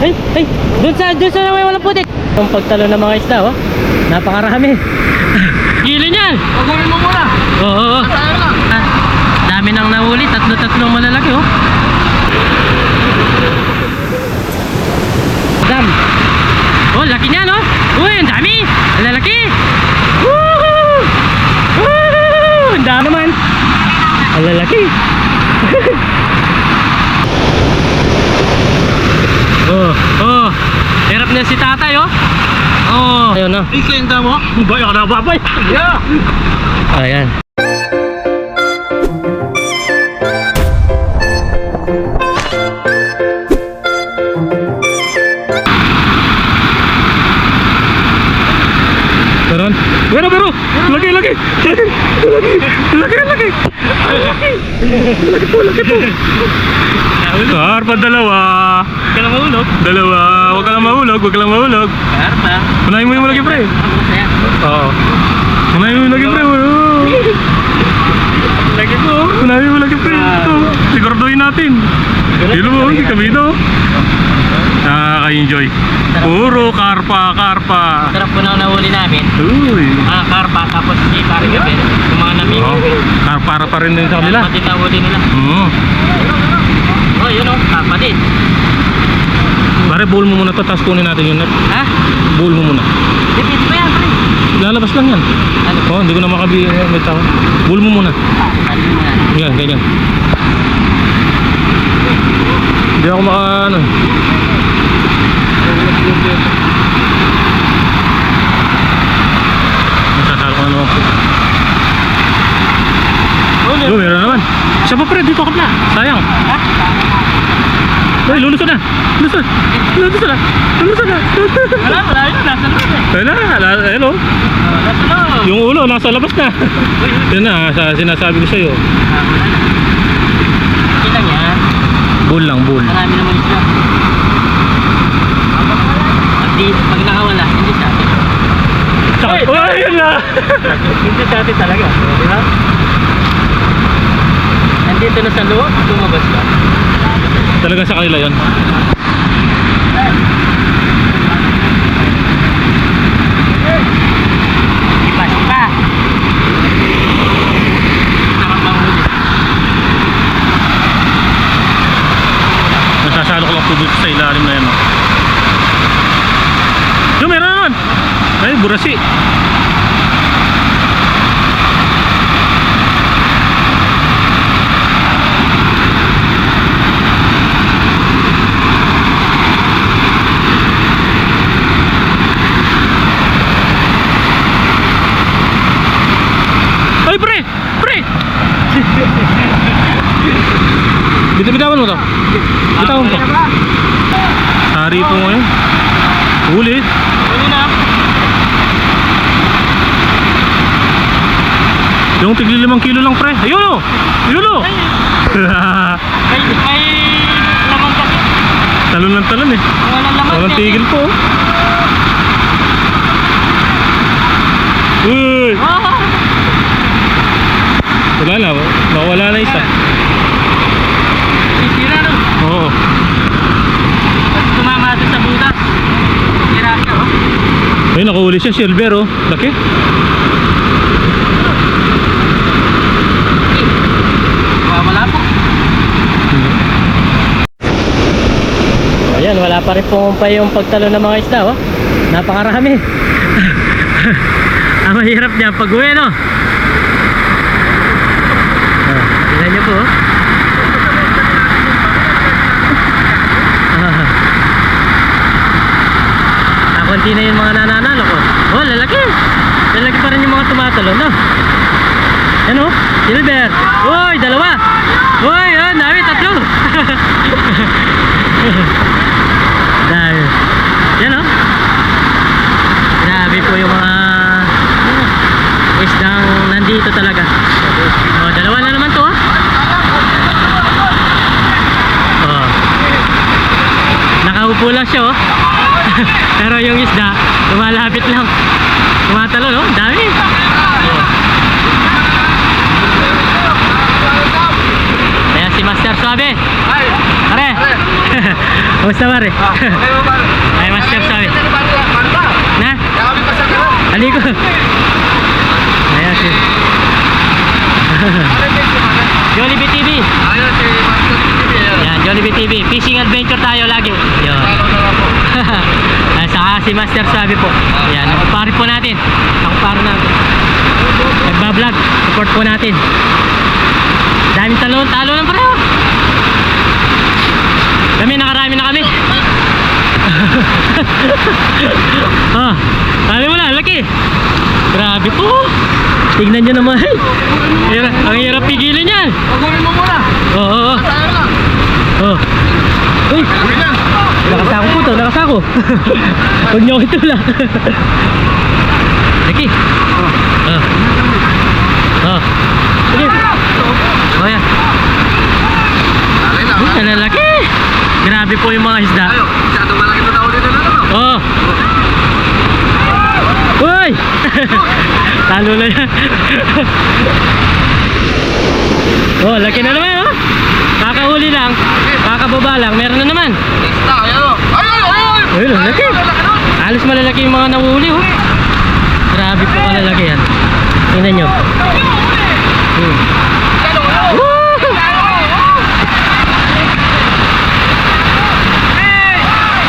Ay, doon sa may walang putik. Ang pagtalo ng mga isda, oh. Napakarami. Hili niyan. Pagulin mo muna. Oo. Dami nang nahuli, tatlong malalaki, oh. Dam. Oh, laki niya, no? Uy, ang dami. Ang lalaki. Woohoo! Woohoo! Ang dami naman. Ang lalaki. Oh. Hirap na si tatay, oh. Oh. Ayun na. Ikenda mo? Bayo na babay. Yeah. Ayan. Meron. Lagi. Lagi po. Karpa, dalawa. Huwag ka lang mahulog. Dalawa. Huwag ka lang mahulog. Karpa. Unahin mo yung lagi, pre. Oo. Unahin mo yung lagi, pre. Lagi po. Unahin mo lagi, pre. Ito. Siguraduhin natin. Dilo mo, hindi kami ito. Nakaka-enjoy. Puro karpa. Sarap po na nahuli namin. Uy. Karpa, tapos si Pari Gabriel. Yung mga namig. Oh, karpa pa rin din sa kanila. Karpa din nahuli nila. Oh, yun o. Karpa din. Pare, bowl mo muna to, tapos kunin natin yun. Ha? Bowl mo muna. Dipit pa yan, pre. Lalabas lang yan. Ano? Oh, hindi ko na makabi. May tao. Bowl mo muna. Ano mo yan? Yan, ganyan. Hindi ako ano. Masasalo ko naman po. Oh, meron naman. Siya pa, pre, dito ka na. Sayang. Ha? Ay, lulusot na. Lulusot na. Wala yun. Nasa loob eh. Ayun o. Nasa loob. Yung ulo, nasa labas na. Yan na, sinasabi ko sa'yo. Wala na. Okay lang yan. Bull lang. Marami naman siya. Pag nakawala, hindi sa atin. Oh, yun na. Hindi sa atin talaga. Di ba? Nandito na sa loob, lumabas ka. Talaga sa kanila yun. Ipas pa. Sarap mahuli. Nasasalo ko lang po dito sa ilalim na yan. Yung meron naman. Ay, burasi. Ay, pre! Bitawan mo to. Bitawan mo. Hari po ngayon. Ulit. Huli na. Yung tigli 5 kilo lang, pre. Ayun o! May laman kasi. Talon eh. Walang laman. Walang tigil po. Uy! Wala na. Mawala na isa. Sisira no? Oo. Pag tumama ito sa butas. Sira ka oh. Ay, nakahuli siya. Silver oh. Laki. Wala po. Ayan, wala pa rin pumpay yung pagtalo ng mga isda, oh. Napakarami. Ang mahirap niya pag-uwi, no? Tignan niyo po, oh. Konti na yung mga nananalo ko. Oh, lalaki. Lalaki pa rin yung mga tumatalo, no? Yan, oh. Silver. Uy, dalawa. Uy, oh, dami, tatlo. Dahil yan o. Grabe po yung mga isdang nandito talaga. O, dalawa na naman to o. Nakaupo lang siya o. Pero yung isda lumalapit lang. Tumatalo no? Dami. Ayan si Master Suave. Pare. Kamusta pare? Okay mo ba? Ay, Master Sabi. Paano ba? Na? Kami pa sa kanan. Aligo. Ayan si Jollibee TV. Ayun si Master TV. Yan, Jollibee TV. Fishing adventure tayo lagi. Yun. Ay, saka si Master Sabi po. Yan, ang pare po natin. Ang pare natin. Nagbablog. Support po natin. Daming talo ng pareho. Kami, nakarami na kami. Ah, tali mo na, laki. Grabe po. Tignan nyo naman. Ang hirap pigilin yan. Pagulin mo muna. Oo. Tayo na. Oh. Uy, Uwi na. nakasako po to, nakasako. Huwag nyo ako itula. Laki. Oh. Oh. Sige. Oh, yan. Tayo na. Ang lalaki. Grabe po yung mga isda. Ayo, masyadong malaki na daw dito na. Oh. Uy! Talo na yan. Oh, laki na naman oh. Kakahuli lang. Kakababa lang. Meron na naman. Next na, ayan o. Ayun! Ayun, laki. Halos malalaki yung mga nahuli oh. Grabe po kalalaki yan. Tingnan nyo. Woo!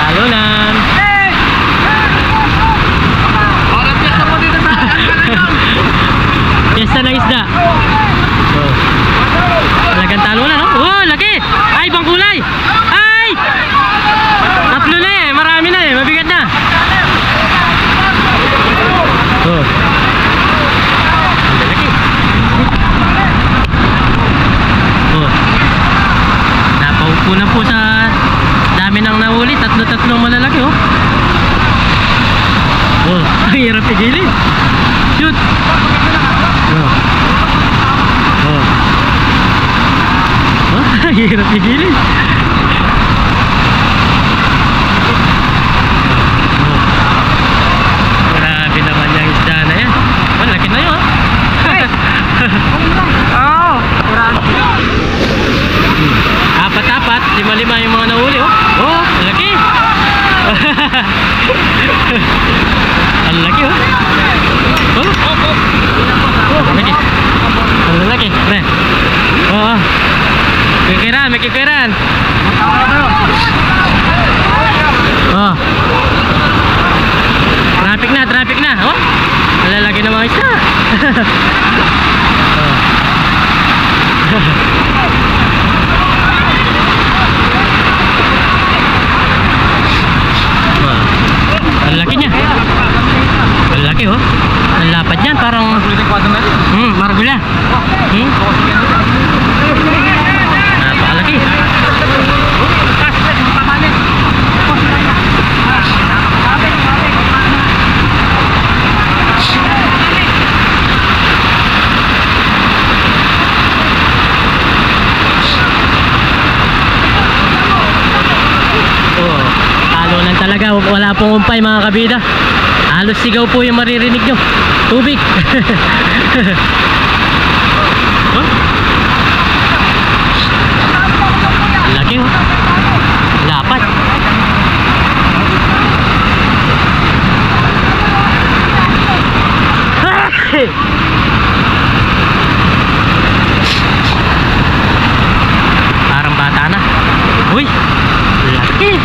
Talunan. Parang piyesta mo dito sa Piyesta ng isda. Oh. Talagang talunan oh. Oh, laki. Ay, ibang kulay. Ay! Tatlo na eh. Marami na eh. Mabigat na. Oh. Ang laki. Oh. Napaupo na po sa dami nang nahuli. Tatlo-tatlong malalaki oh. Oh, ang hirap pigilin. Shoot. Oh. Oh. Oh, ang hirap pigilin. Oh. Grabe naman yung isda na yan. Oh, laki na yun. Oo. Apat-apat, lima-lima yung mga nahuli oh. Oh, laki. Ang laki oh. Oh. Oh, laki. Ang laki. Pre. Oh. Kikiran, may kikiran. Oh. Traffic na. Oh. Ang lalaki ng mga isda. Oh. Ang laki niya. Ang laki oh. Ang lapad niyan parang margula. Napakalaki. Oh, talunan talaga. Wala pong umpay mga kabida. Halos sigaw po yung maririnig nyo. Tubig. Oh? Laki oh. Lapat. Parang bata na. Uy, laki.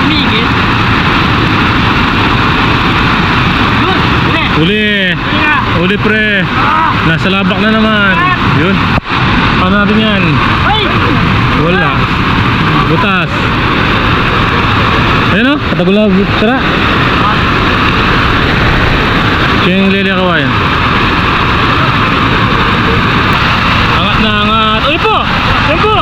Migit. Uli! Uli pre! Nasa labak na naman. Yun. Paano natin yan? Wala. Butas. Ayun o. Katagula. Tara. Siya yung lili kawain. Angat na angat. Uy po! Yan po!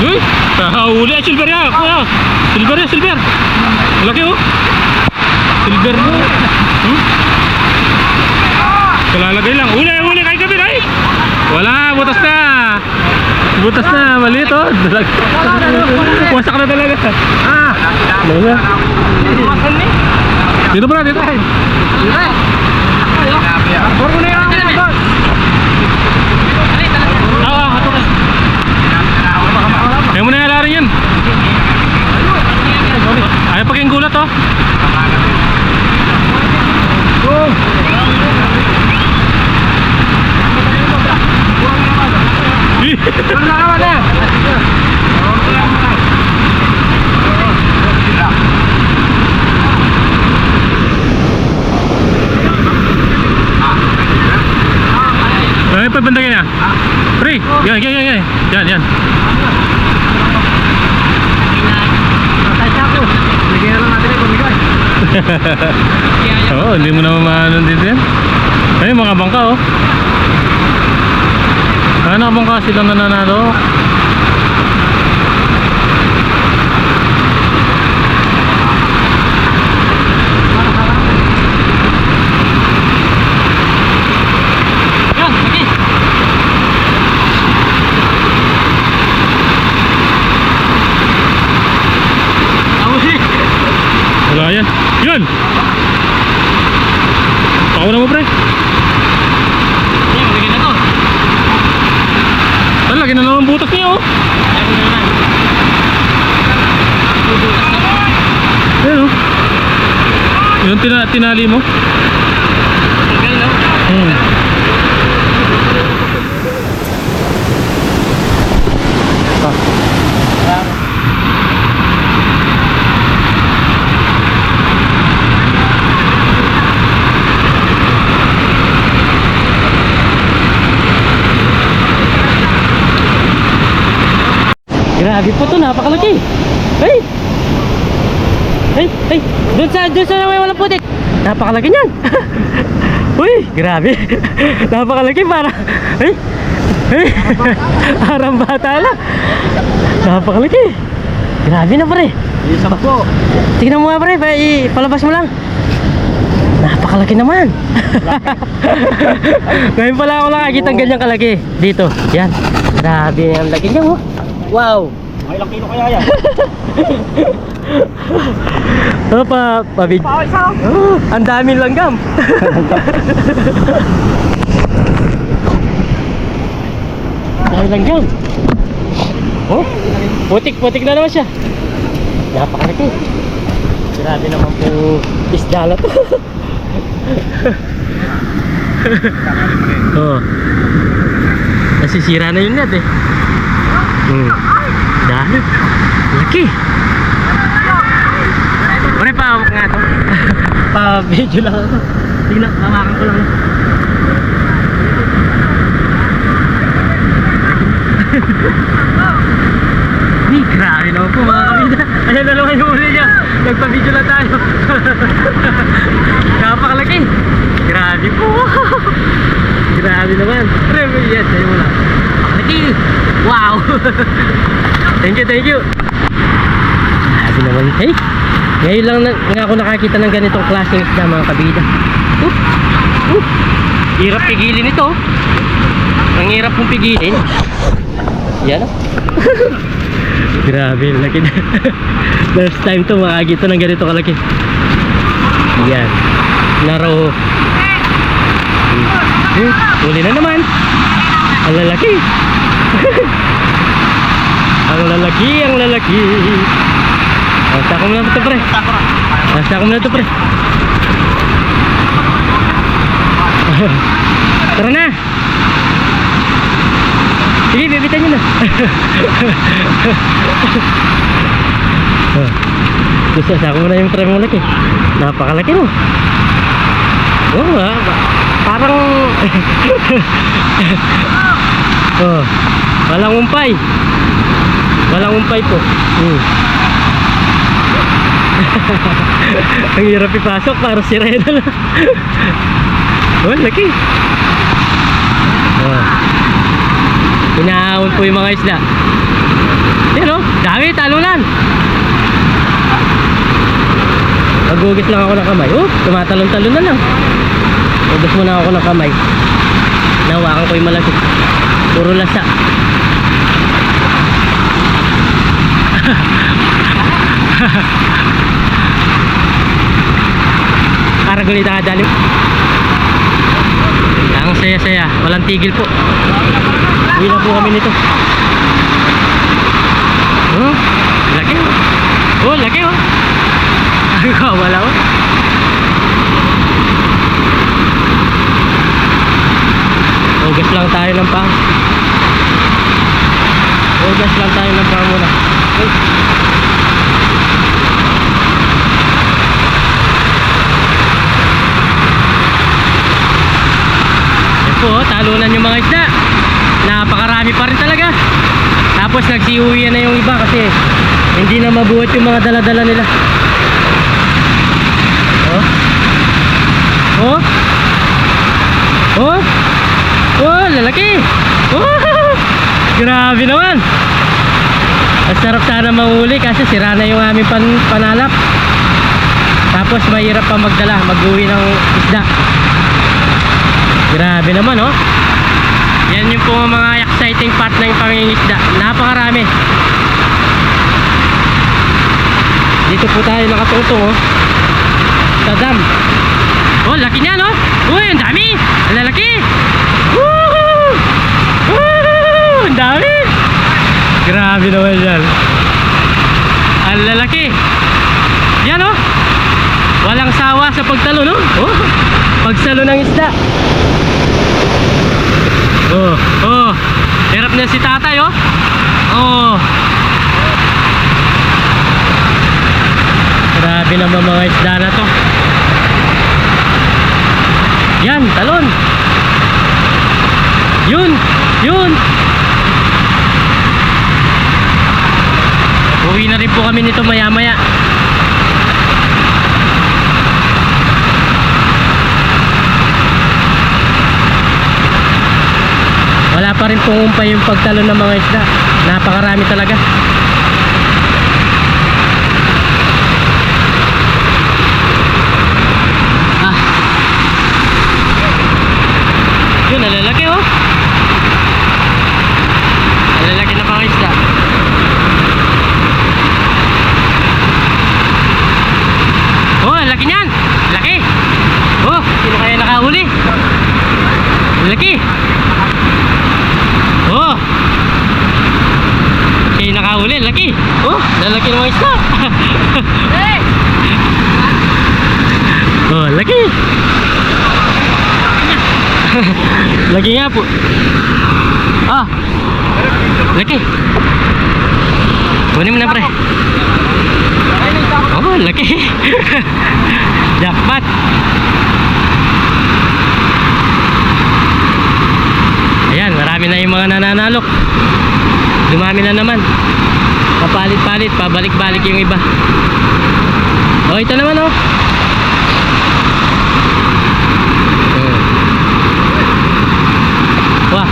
Uy! Kahuli! Ay, silver yan! Kuya! Silver yan! Silver! Malaki oh! Silver mo! Kalalagay lang. Uli! Uli! Kay Kabir! Ay! Wala! Butas na! Butas na! Maliit oh! Wasak na talaga! Ah! Wala! Dito pala! Dito! Ayaw mo na yalarin yan. Ayaw pag yung gulat oh. Ay, pabanda ka na. Pre, yan. Yan. Oo, hindi mo naman maano dito yan. Ay, mga bangka oh. Ano bangka silang nananalo? Yan, lagi. Wala yan. Yun! Pauna mo pre. Yan, lagi na to. Lagi na naman butas niya oh. Lagi na naman. Bubutas na. Ayun oh. Yung tinali mo. Lagay no? Grabe po to, napakalaki. Ay! Doon sa may walang putik. Napakalaki niyan. Uy, grabe. Napakalaki para. Ay! Arang bata lang. Napakalaki. Grabe na pre. Isa po. Tingnan mo nga pre, palabas mo lang. Napakalaki naman. Ngayon pala ako nakakita ng ganyang kalaki. Dito, yan. Grabe ang laki niya oh. Wow. May ilang kilo kaya yan? Pabid. Ang daming langgam. Daming langgam. Oh, putik na naman siya. Napakalaki. Grabe naman po isda na to. Oh. Nasisira na yung net eh. Dami. Laki. Pare pa nga to. Pa-video lang ako. Tingnan, hawakan ko lang. Grabe naman po mga kabida. Ayan na naman yung uli niya. Nagpa-video lang tayo. Napakalaki. Grabe po. Grabe naman. Pre, yan. Tayo mo lang. Napakalaki. Wow. Thank you. Grabe naman. Hey, ngayon lang nga ako nakakita ng ganitong klaseng isda mga kabida. Hirap pigilin ito. Ang hirap kong pigilin. Yan. Grabe, laki na. First time to makakita ng ganito kalaki. Yan. Naro. Uli na naman. Ang lalaki. Ang lalaki. Basta ko muna ito pre. Tara na. Sige, bibitan nyo na. Gusto sa ako muna yung pre mo laki. Napakalaki no. Oo nga. Parang oh, walang umpay po. Ang hirap ipasok para sirain na lang. Oh, laki. Oh. Inaahon po yung mga isda. Yan oh, dami, talunan. Magugis lang ako ng kamay. Oh, tumatalon-talon na lang. Ugas muna ako ng kamay. Nahawakan ko yung malaki. Puro lasa. Karagulita ka dali. Ang saya-saya. Walang tigil po. Uwi na po kami nito. Oh, laki oh. Oh, laki oh. Wala oh. Ugas lang tayo ng pang. Ugas lang tayo ng pang muna. Uy. Yan po, talunan yung mga isda. Napakarami pa rin talaga. Tapos nagsiuwi na yung iba kasi hindi na mabuhat yung mga dala-dala nila. Oh. Oh. Oh. Oh, lalaki. Oh. Grabe naman. Ang sarap sana mahuli kasi sira na yung aming panalap. Tapos mahirap pa magdala, mag-uwi ng isda. Grabe naman oh. Yan yung po mga exciting part ng pangingisda. Napakarami. Dito po tayo nakatutong oh. Sa dam. Oh, laki niya no? Uy, ang dami. Ang lalaki. Woohoo! Woohoo! Ang dami. Grabe naman yan. Ang lalaki. Yan oh. Walang sawa sa pagtalo no? Oh, pagsalo ng isda. Oh, oh. Hirap na si tatay oh. Oh. Grabe naman mga isda na to. Yan, talon. Yun, yun. Uwi na rin po kami nito maya maya. Wala pa rin pumumpay yung pagtalon ng mga isda. Napakarami talaga. Ah. Yun, nalalaki oh. Nalalaki na mga isda. Oh, laki niyan. Laki. Oh, sino kaya nakahuli? Laki. Oh. Kaya nakahuli, laki. Oh, lalaki ng mga isda. Oh, laki. Laki nga po. Ah. Laki. Kunin mo na pre. Oh, laki. Jackpot. Ayan, marami na yung mga nananalok. Dumami na naman. Papalit-palit, pabalik-balik yung iba. Oh, ito naman oh. Wah.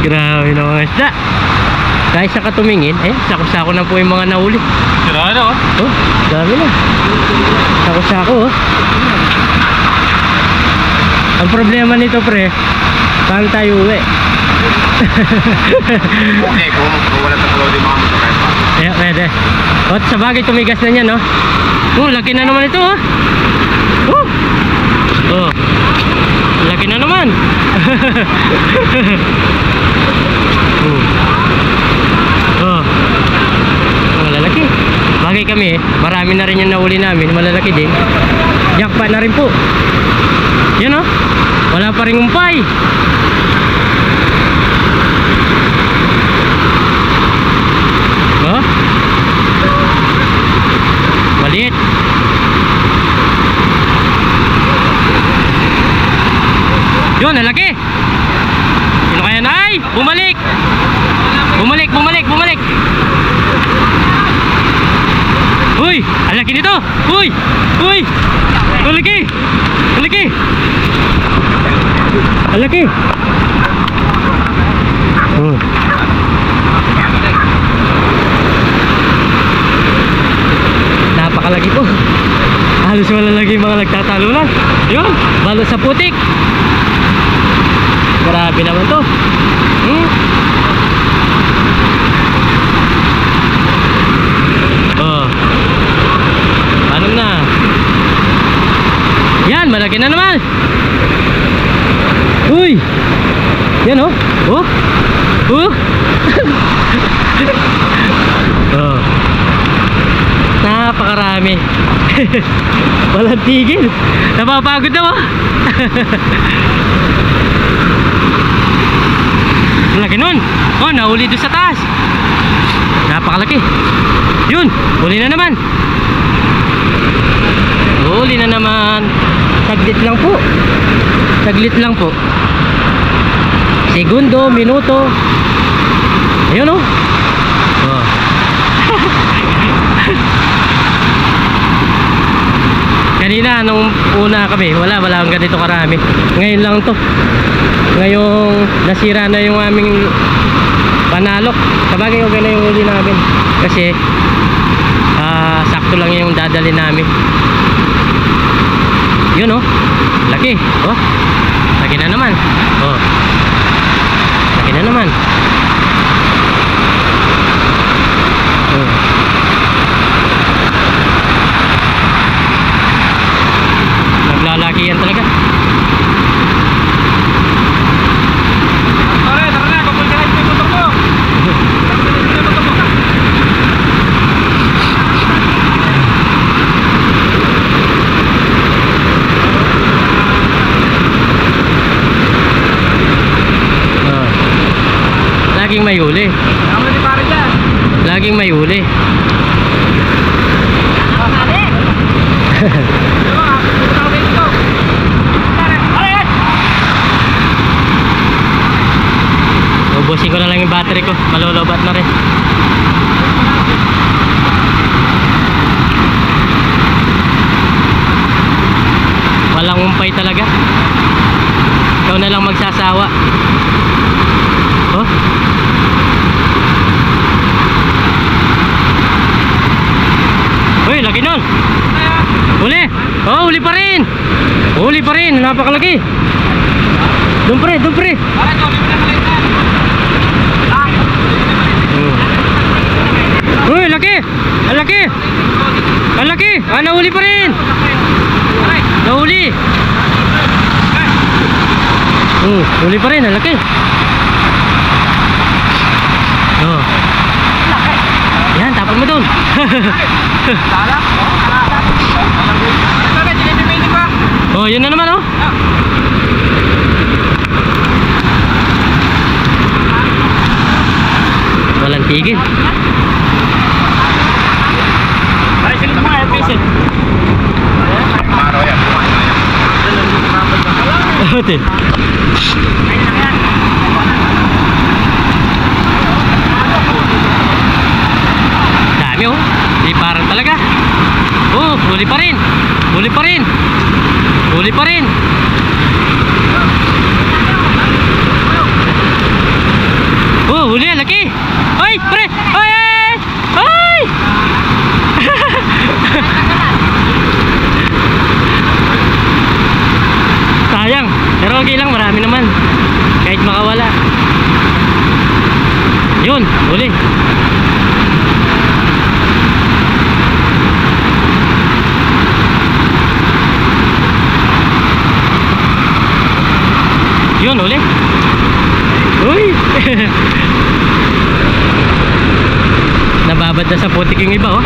Grabe na mga isda. Kahit sa katumingin, sako-sako na po yung mga nahuli. Sira na oh. Oh, dami na. Sako-sako oh. Ang problema nito pre, paano tayo uwi? Okay, kung wala sa kalawin mga motor kahit pa. Kaya pwede. O sa bagay tumigas na yan no? Oh, laki na naman ito oh. Oh, laki na naman. Oh, malalaki. Bagay kami marami na rin yung nahuli namin, malalaki din. Jackpot na rin po. Yan oh, wala pa rin umpay. Oh, maliit. Yun, lalaki. Sino kaya na? Ay, bumalik. Bumalik. Uy, ang laki nito. Uy. Ang laki. Ang laki. Oh. napakalaki po. Halos wala lagi mga nagtatalunan. Yun, balo sa putik. Grabe naman to. Oh. Paano na? Yan, malaki na naman. Uy! Yan oh. Oh. Oh. Oh. Napakarami. Walang tigil. Napapagod na oh. Laki nun. Oh, nahuli doon sa taas. Napakalaki. Yun, huli na naman. Huli na naman. Saglit lang po. Saglit lang po. Segundo, minuto. Ayun oh. Oh. Kanina nung una kami, wala akong ganito karami. Ngayon lang to. Ngayong nasira na yung aming panalok. Sabagay okay na yung huli namin. Kasi sakto lang yung dadali namin. Yun oh. Laki. Oh. Laki na naman. Oh. Laki na naman. Oh. Naglalaki yan talaga. Tara na, kukulkahin mo yung motor mo. Laging may huli. Ako na di pare dyan. Laging may huli. Ubusin ko na lang yung battery ko. Malolobat na rin. Walang umpay talaga. Ikaw na lang magsasawa. Oh. Uy, laki nun. Huli. Oh, huli pa rin. Huli pa rin. Napakalaki. Doon pre, doon pre. Pare, tawagin mo na maliit na. Uy, laki. Ang laki. Ang laki. Ah, nahuli pa rin. Nahuli. Huli pa rin. Ang laki. Oh. Yan, tapon mo doon. Tala? Pare, dinipimili ko. Oh, yun na naman oh. Walang tigil. Pare, silip mo nga, pisil. Maro yan. Hotel. Dami oh. Di parang talaga. Oh, huli pa rin. Huli pa rin. Huli pa rin. Oh, huli, laki. Ay, pre. Ay, ay. Ay. Sayang. Pero okay lang, marami naman. Kahit makawala. Yun, huli. Yun, huli. Uy. Nababad na sa putik yung iba, oh.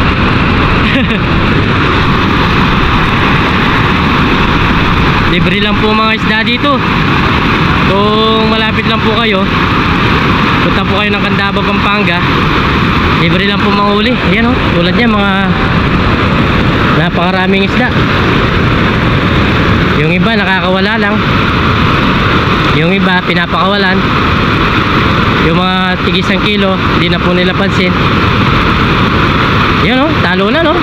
Libre lang po mga isda dito. Kung malapit lang po kayo, punta po kayo ng Candaba, Pampanga, libre lang po manghuli. Ayan oh, tulad niya mga napakaraming isda. Yung iba nakakawala lang, yung iba pinapakawalan. Yung mga tigis ng kilo, hindi na po nila pansin. Yan oh, talo na no.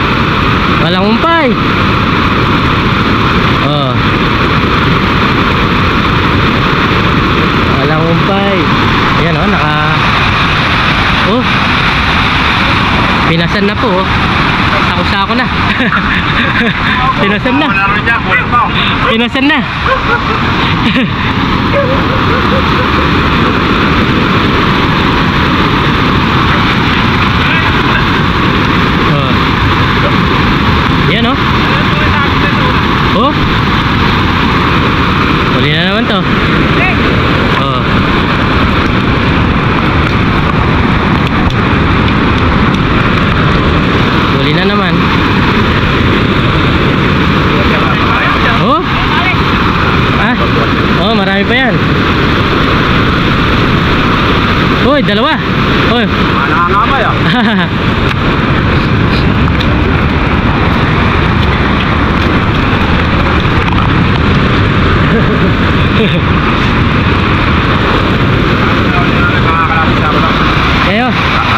Walang umpay. Oh. Walang umpay. Yan oh, oh. Pinasan na po oh. Sako-sako na. Pinasan na. Wala rin niya, kulang pa. Pinasan na. Oh. Yan oh. Oh. Huli na naman to. Oh. Huli na naman. Oh. Ah. Oh, marami pa yan. Hoy, dalawa. Hoy. Nangangamay ah. Ayo,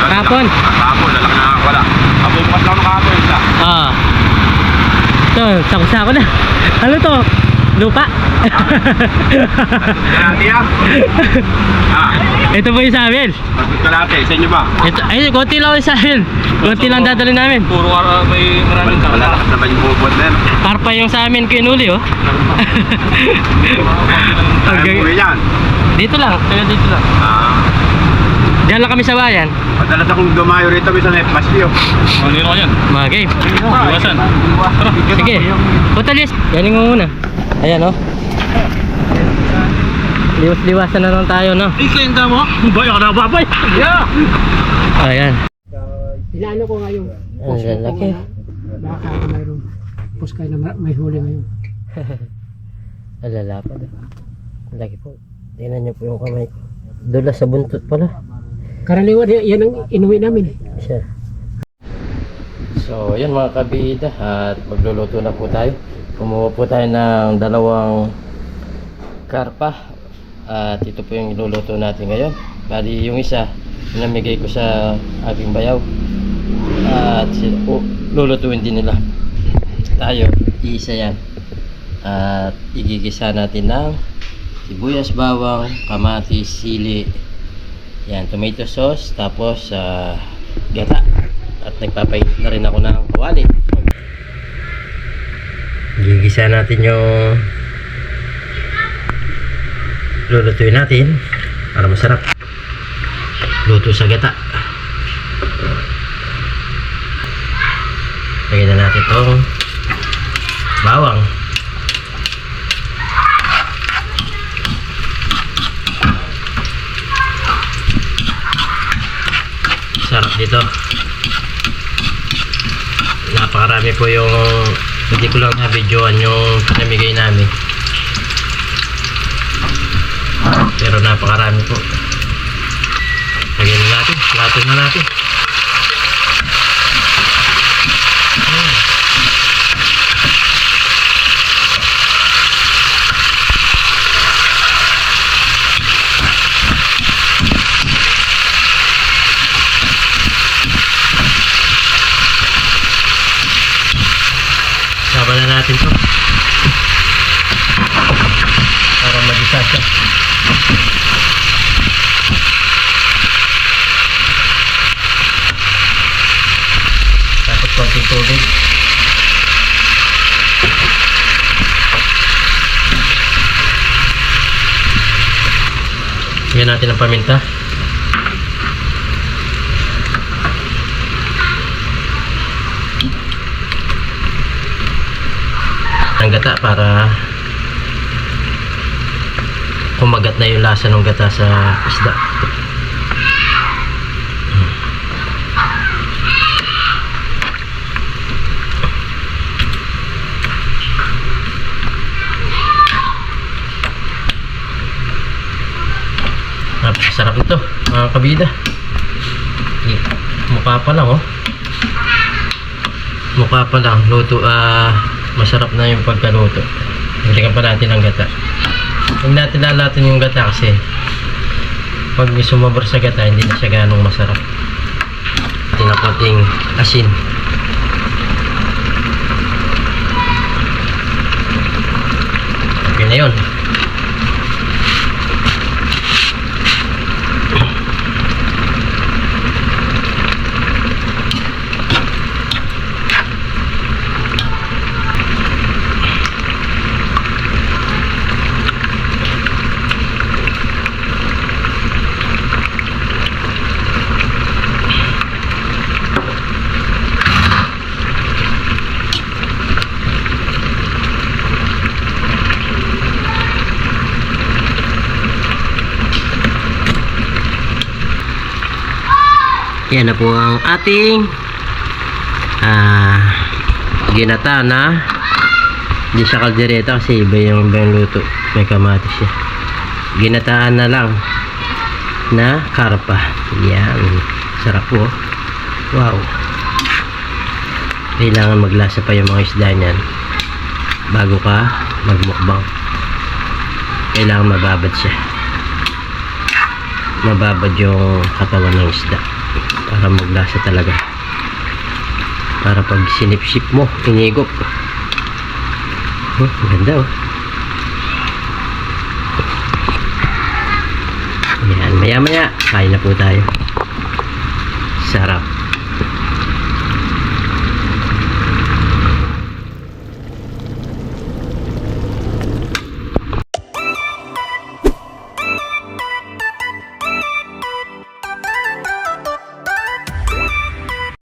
kapon. Kapon, lalaki na wala. Abubukas lang nakapon isa. Ah. Ito, sako-sako na. Ano to? Lupa. Kalati ah. Ah, Ito po yung sa amin. kalati, sa inyo ba? Ito, ay, konti lang yung sa amin. Konti lang dadalhin namin. Puro may maraming tao. Malalakas naman yung bubot na yan. Parpa yung sa amin kinuli, oh. Kaya mo yan. Dito lang, taga dito lang. Ah, Diyan lang kami sa bayan. madalas akong dumayo rito minsan eh, pasyo. Hindi na yan. Mga game. Iwasan. Sige. Putalis. Galing mo muna. Ayan, oh. Liwas-liwasan na lang tayo, no? Ikenta mo? Bayo ka na babay. Yeah. Ayan. Inaano ko ngayon. Ang lalaki. Baka mayroong puskay na may huli ngayon. Ang lalapad. Ang laki po. Tingnan niyo po yung kamay. Dula sa buntot pala. Karaniwan, yan ang inuwi namin. Siya. So, yan mga kabida. At magluluto na po tayo. Kumuha po tayo ng dalawang karpa. At ito po yung iluluto natin ngayon. Bali yung isa, namigay ko sa aking bayaw. At lulutuin din nila. Tayo, iisa yan. At igigisa natin ng sibuyas, bawang, kamatis, sili. Yan, tomato sauce. Tapos gata. At nagpapainit na rin ako ng kawali. Gigisa natin yung lulutuin natin para masarap. Luto sa gata. Lagyan na natin itong bawang. Sarap dito. Napakarami po yung hindi ko lang na-videoan yung pinamigay namin. Pero napakarami po. Lagyan na natin. Latin na natin. Saba na natin to para mag-isa siya. Tapos konting tubig. Lagyan natin ang paminta. Ang gata para kumagat na yung lasa ng gata sa isda. Napakasarap ito mga kabida. Mukha pa lang oh. Mukha pa lang luto. Masarap na yung pagkaluto. Hilikan pa natin ang gata. Hindi natin lalatin yung gata kasi pag sumabor sa gata hindi na siya ganong masarap. Natin ang konting asin. Okay na yun. Yan na po ang ating ginata na hindi siya kaldereta kasi iba yung luto. May kamatis siya. Ginataan na lang na karpa. Yan. Sarap po. Wow. Kailangan maglasa pa yung mga isda niyan bago ka magmukbang. Kailangan mababad siya. Mababad yung katawan ng isda para maglasa talaga. Para pag sinipsip mo, inigop. Ganda oh. Yan, maya maya kain na po tayo. Sarap.